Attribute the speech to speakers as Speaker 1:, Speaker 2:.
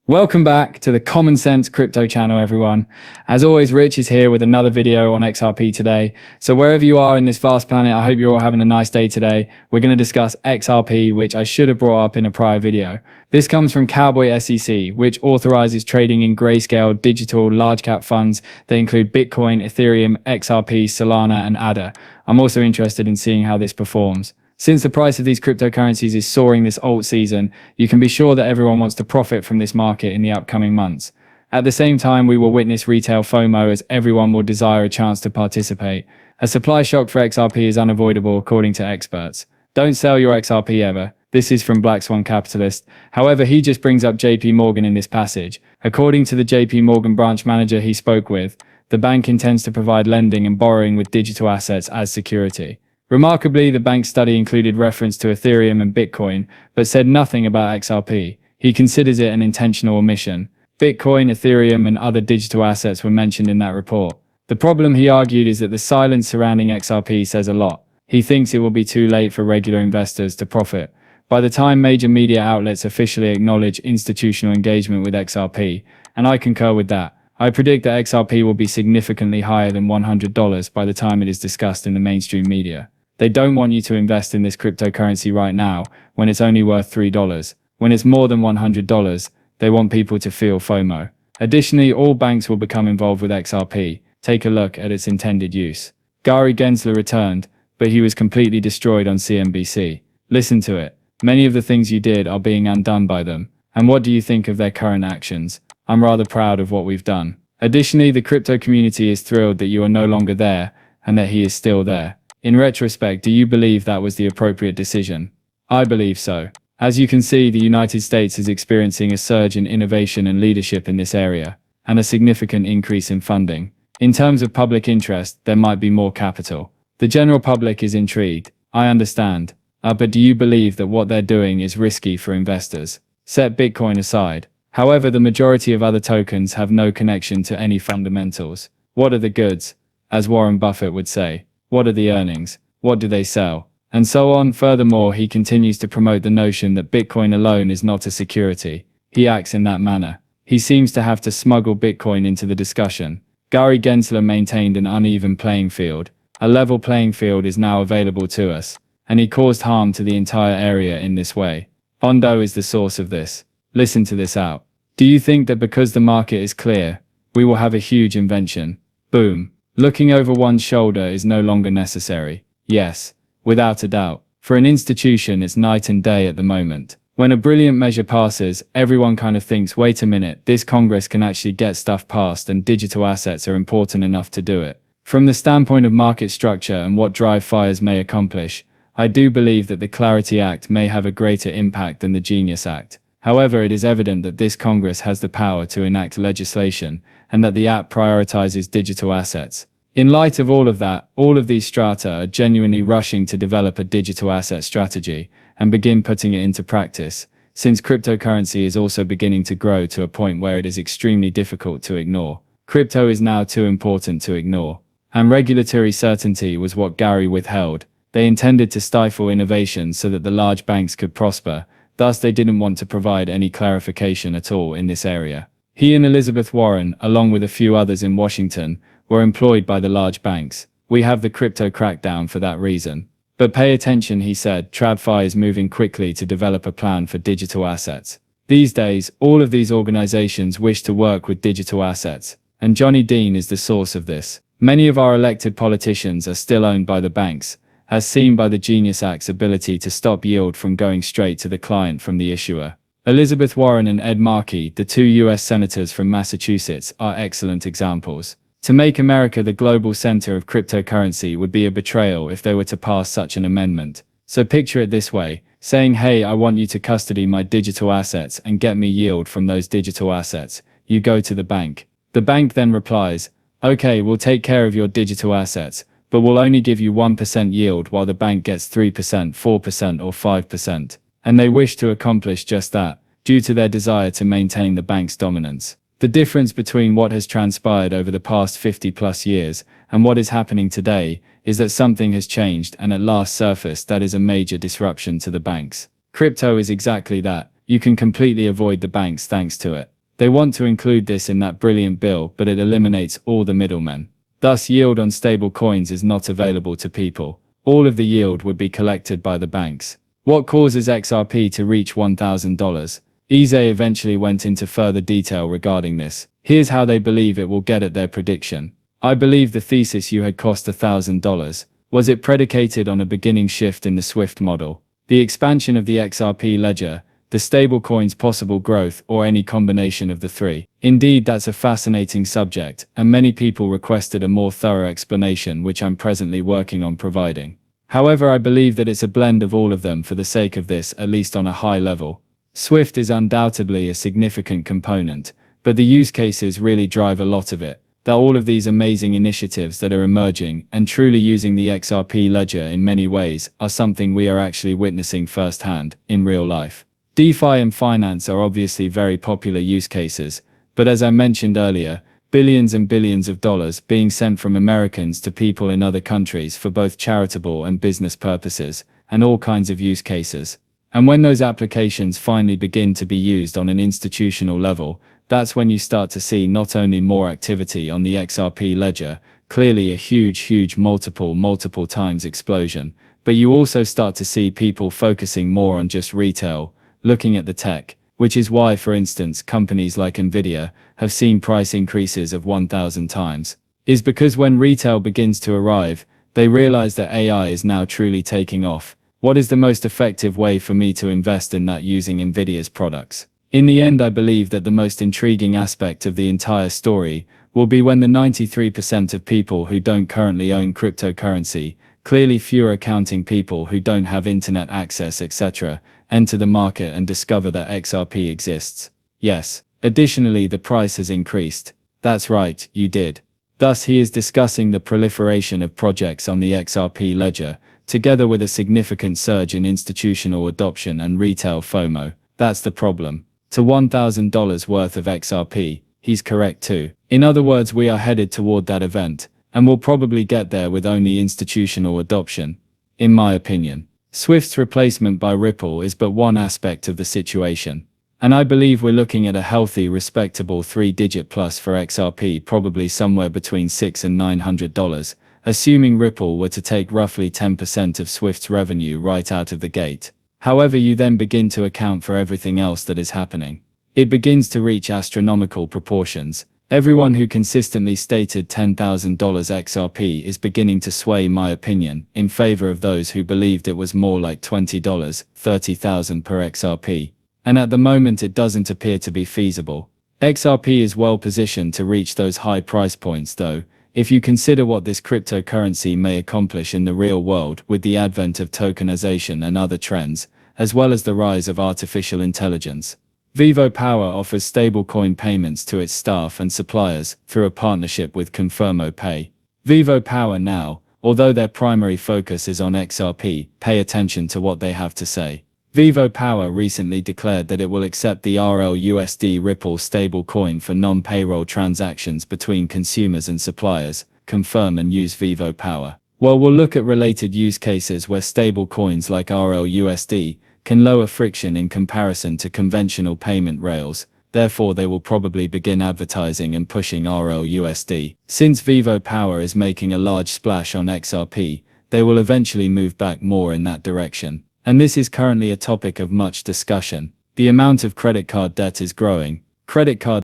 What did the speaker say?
Speaker 1: Welcome back to the Common Sense Crypto channel, everyone. As always, Rich is here with another video on XRP today. So wherever you are in this vast planet, I hope you're all having a nice day today. We're going to discuss XRP, which I should have brought up in a prior video. This comes from Cowboy SEC, which authorizes trading in grayscale digital large cap funds that include Bitcoin, Ethereum, XRP, Solana, and ADA. I'm also interested in seeing how this performs. Since the price of these cryptocurrencies is soaring this alt season, you can be sure that everyone wants to profit from this market in the upcoming months. At the same time, we will witness retail FOMO as everyone will desire a chance to participate. A supply shock for XRP is unavoidable according to experts. Don't sell your XRP ever. This is from Black Swan Capitalist. However, he just brings up JP Morgan in this passage. According to the JP Morgan branch manager he spoke with, the bank intends to provide lending and borrowing with digital assets as security. Remarkably, the bank's study included reference to Ethereum and Bitcoin, but said nothing about XRP. He considers it an intentional omission. Bitcoin, Ethereum, and other digital assets were mentioned in that report. The problem, he argued, is that the silence surrounding XRP says a lot. He thinks it will be too late for regular investors to profit. By the time major media outlets officially acknowledge institutional engagement with XRP, and I concur with that, I predict that XRP will be significantly higher than $100 by the time it is discussed in the mainstream media. They don't want you to invest in this cryptocurrency right now when it's only worth $3. When it's more than $100, they want people to feel FOMO. Additionally, all banks will become involved with XRP. Take a look at its intended use. Gary Gensler returned, but he was completely destroyed on CNBC. Listen to it. Many of the things you did are being undone by them. And what do you think of their current actions? I'm rather proud of what we've done. Additionally, the crypto community is thrilled that you are no longer there and that he is still there. In retrospect, do you believe that was the appropriate decision? I believe so. As you can see, the United States is experiencing a surge in innovation and leadership in this area, and a significant increase in funding. In terms of public interest, there might be more capital. The general public is intrigued. I understand. But do you believe that what they're doing is risky for investors? Set Bitcoin aside. However, the majority of other tokens have no connection to any fundamentals. What are the goods? As Warren Buffett would say. What are the earnings? What do they sell? And so on. Furthermore, he continues to promote the notion that Bitcoin alone is not a security. He acts in that manner. He seems to have to smuggle Bitcoin into the discussion. Gary Gensler maintained an uneven playing field. A level playing field is now available to us, and he caused harm to the entire area in this way. Ondo is the source of this. Listen to this out. Do you think that because the market is clear, we will have a huge invention? Boom. Looking over one's shoulder is no longer necessary. Yes, without a doubt. For an institution, it's night and day at the moment. When a brilliant measure passes, everyone kind of thinks, wait a minute, this Congress can actually get stuff passed and digital assets are important enough to do it. From the standpoint of market structure and what drive fires may accomplish, I do believe that the Clarity Act may have a greater impact than the Genius Act. However, it is evident that this Congress has the power to enact legislation, and that the act prioritizes digital assets. In light of all of that, all of these strata are genuinely rushing to develop a digital asset strategy and begin putting it into practice, since cryptocurrency is also beginning to grow to a point where it is extremely difficult to ignore. Crypto is now too important to ignore. And regulatory certainty was what Gary withheld. They intended to stifle innovation so that the large banks could prosper. Thus, they didn't want to provide any clarification at all in this area. He and Elizabeth Warren, along with a few others in Washington, were employed by the large banks. We have the crypto crackdown for that reason. But pay attention, he said. TradFi is moving quickly to develop a plan for digital assets. These days, all of these organizations wish to work with digital assets, and Johnny Dean is the source of this. Many of our elected politicians are still owned by the banks, as seen by the Genius Act's ability to stop yield from going straight to the client from the issuer. Elizabeth Warren and Ed Markey, the two US senators from Massachusetts, are excellent examples. To make America the global center of cryptocurrency would be a betrayal if they were to pass such an amendment. So picture it this way, saying, hey, I want you to custody my digital assets and get me yield from those digital assets. You go to the bank. The bank then replies, okay, we'll take care of your digital assets, but we'll only give you 1% yield while the bank gets 3%, 4%, or 5%. And they wish to accomplish just that, due to their desire to maintain the bank's dominance. The difference between what has transpired over the past 50+ years and what is happening today is that something has changed and at last surfaced that is a major disruption to the banks. Crypto is exactly that. You can completely avoid the banks thanks to it. They want to include this in that brilliant bill, but it eliminates all the middlemen. Thus, yield on stable coins is not available to people. All of the yield would be collected by the banks. What causes XRP to reach $1,000? Eze eventually went into further detail regarding this. Here's how they believe it will get at their prediction. I believe the thesis you had cost $1,000. Was it predicated on a beginning shift in the Swift model, the expansion of the XRP ledger, the stablecoin's possible growth, or any combination of the three? Indeed, that's a fascinating subject, and many people requested a more thorough explanation, which I'm presently working on providing. However, I believe that it's a blend of all of them for the sake of this, at least on a high level. Swift is undoubtedly a significant component, but the use cases really drive a lot of it. That all of these amazing initiatives that are emerging and truly using the XRP ledger in many ways are something we are actually witnessing firsthand in real life. DeFi and finance are obviously very popular use cases, but as I mentioned earlier, billions and billions of dollars being sent from Americans to people in other countries for both charitable and business purposes, and all kinds of use cases. And when those applications finally begin to be used on an institutional level, that's when you start to see not only more activity on the XRP ledger, clearly a huge multiple times explosion, but you also start to see people focusing more on just retail, looking at the tech, which is why, for instance, companies like Nvidia have seen price increases of 1,000 times, is because when retail begins to arrive, they realize that AI is now truly taking off. What is the most effective way for me to invest in that using Nvidia's products? In the end, I believe that the most intriguing aspect of the entire story will be when the 93% of people who don't currently own cryptocurrency, clearly fewer accounting people who don't have internet access, etc., enter the market and discover that XRP exists. Yes, additionally, the price has increased. That's right, you did. Thus, he is discussing the proliferation of projects on the XRP ledger, together with a significant surge in institutional adoption and retail FOMO. That's the problem. To $1,000 worth of XRP, he's correct too. In other words, we are headed toward that event, and we'll probably get there with only institutional adoption, in my opinion. Swift's replacement by Ripple is but one aspect of the situation, and I believe we're looking at a healthy, respectable 3-digit plus for XRP, probably somewhere between $600 and $900, assuming Ripple were to take roughly 10% of Swift's revenue right out of the gate. However, you then begin to account for everything else that is happening. It begins to reach astronomical proportions. Everyone who consistently stated $10,000 XRP is beginning to sway my opinion in favor of those who believed it was more like $20, $30,000 per XRP. And at the moment it doesn't appear to be feasible. XRP is well positioned to reach those high price points though, if you consider what this cryptocurrency may accomplish in the real world with the advent of tokenization and other trends, as well as the rise of artificial intelligence. Vivo Power offers stablecoin payments to its staff and suppliers through a partnership with Confirmo Pay. Vivo Power now, although their primary focus is on XRP, pay attention to what they have to say. Vivo Power recently declared that it will accept the xrp Ripple stablecoin for non-payroll transactions between consumers and suppliers. Confirm and use Vivo Power. Well, we'll look at related use cases where stablecoins like xrp can lower friction in comparison to conventional payment rails. Therefore, they will probably begin advertising and pushing xrp. Since Vivo Power is making a large splash on XRP, they will eventually move back more in that direction. And this is currently a topic of much discussion. The amount of credit card debt is growing. Credit card